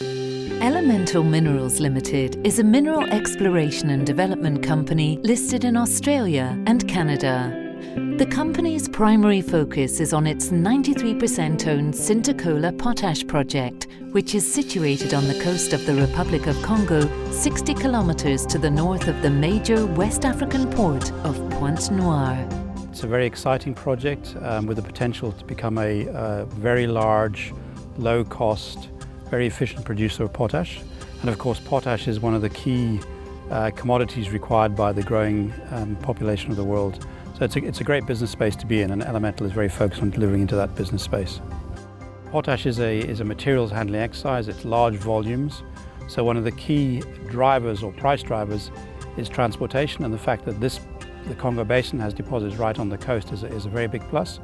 Elemental Minerals Limited is a mineral exploration and development company listed in Australia and Canada. The company's primary focus is on its 93% owned Sintacola Potash project, which is situated on the coast of the Republic of Congo, 60 kilometers to the north of the major West African port of Pointe-Noire. It's a very exciting project with the potential to become a very large, low-cost, very efficient producer of potash. And of course, potash is one of the key commodities required by the growing population of the world. So it's a great business space to be in, and Elemental is very focused on delivering into that business space. Potash is a materials handling exercise. It's large volumes. So one of the key drivers or price drivers is transportation, and the fact that the Congo Basin has deposits right on the coast is a very big plus.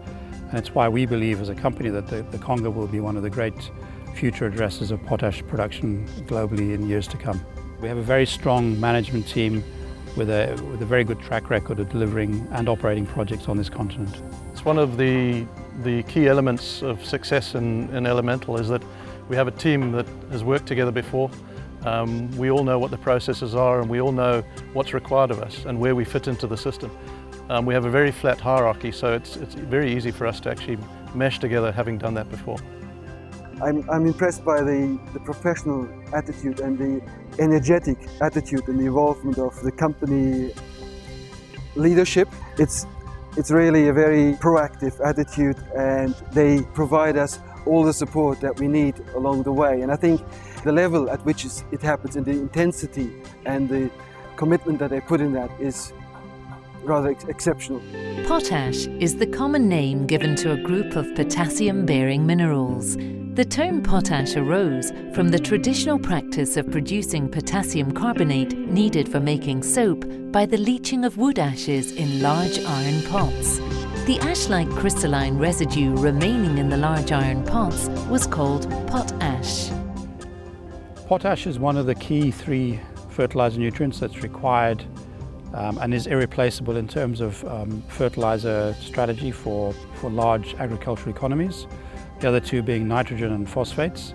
And it's why we believe as a company that the Congo will be one of the great future addresses of potash production globally in years to come. We have a very strong management team with a very good track record of delivering and operating projects on this continent. It's one of the key elements of success in Elemental is that we have a team that has worked together before. We all know what the processes are, and we all know what's required of us and where we fit into the system. We have a very flat hierarchy, so it's very easy for us to actually mesh together, having done that before. I'm impressed by the professional attitude and the energetic attitude and the involvement of the company leadership. It's really a very proactive attitude, and they provide us all the support that we need along the way. And I think the level at which it happens and the intensity and the commitment that they put in that is rather exceptional. Potash is the common name given to a group of potassium-bearing minerals. The term potash arose from the traditional practice of producing potassium carbonate needed for making soap by the leaching of wood ashes in large iron pots. The ash-like crystalline residue remaining in the large iron pots was called potash. Potash is one of the key 3 fertilizer nutrients that's required and is irreplaceable in terms of fertilizer strategy for large agricultural economies. The other 2 being nitrogen and phosphates.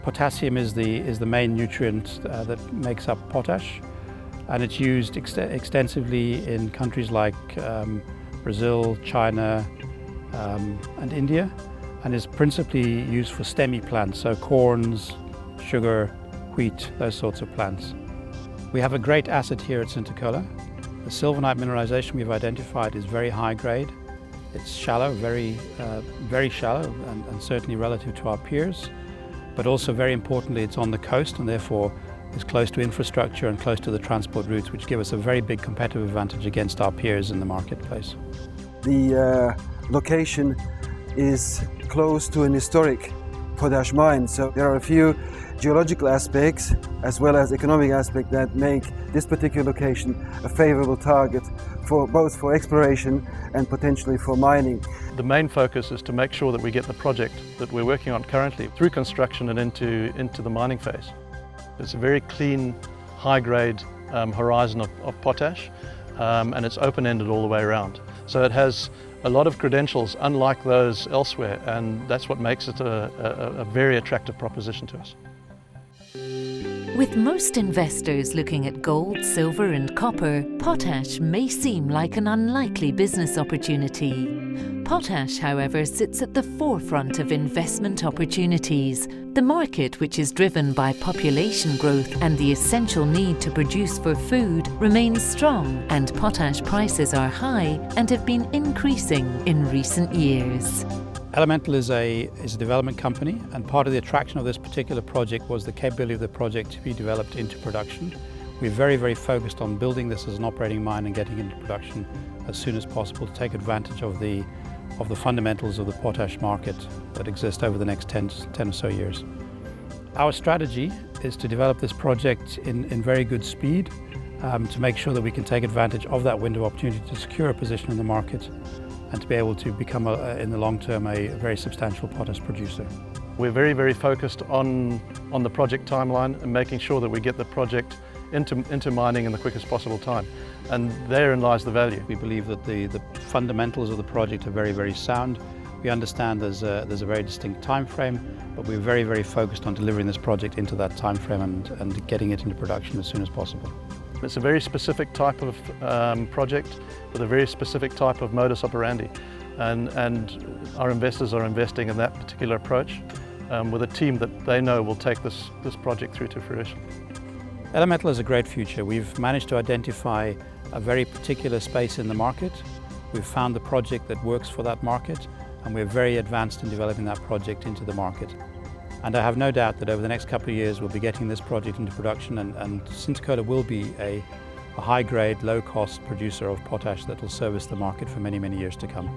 Potassium is the main nutrient that makes up potash, and it's used extensively in countries like Brazil, China, and India, and is principally used for stemmy plants, so corns, sugar, wheat, those sorts of plants. We have a great asset here at Sintacola. The sylvanite mineralization we've identified is very high grade. It's shallow, very shallow, and certainly relative to our peers. But also, very importantly, it's on the coast, and therefore is close to infrastructure and close to the transport routes, which give us a very big competitive advantage against our peers in the marketplace. The location is close to an historic potash mine, so there are a few geological aspects as well as economic aspects that make this particular location a favorable target for both for exploration and potentially for mining. The main focus is to make sure that we get the project that we're working on currently through construction and into the mining phase. It's a very clean, high-grade horizon of potash, and it's open-ended all the way around. So it has a lot of credentials unlike those elsewhere, and that's what makes it a very attractive proposition to us. With most investors looking at gold, silver and copper, potash may seem like an unlikely business opportunity. Potash, however, sits at the forefront of investment opportunities. The market, which is driven by population growth and the essential need to produce for food, remains strong, and potash prices are high and have been increasing in recent years. Elemental is a development company, and part of the attraction of this particular project was the capability of the project to be developed into production. We're very, very focused on building this as an operating mine and getting into production as soon as possible to take advantage of the fundamentals of the potash market that exist over the next 10 or so years. Our strategy is to develop this project in very good speed to make sure that we can take advantage of that window of opportunity to secure a position in the market and to be able to become, in the long term, a very substantial potash producer. We're very, very focused on the project timeline and making sure that we get the project into mining in the quickest possible time. And therein lies the value. We believe that the fundamentals of the project are very, very sound. We understand there's a very distinct time frame, but we're very, very focused on delivering this project into that time frame and getting it into production as soon as possible. It's a very specific type of project with a very specific type of modus operandi, and our investors are investing in that particular approach with a team that they know will take this project through to fruition. Elemental has a great future. We've managed to identify a very particular space in the market. We've found the project that works for that market, and we're very advanced in developing that project into the market. And I have no doubt that over the next couple of years we'll be getting this project into production, and Synthocola will be a high-grade, low-cost producer of potash that will service the market for many, many years to come.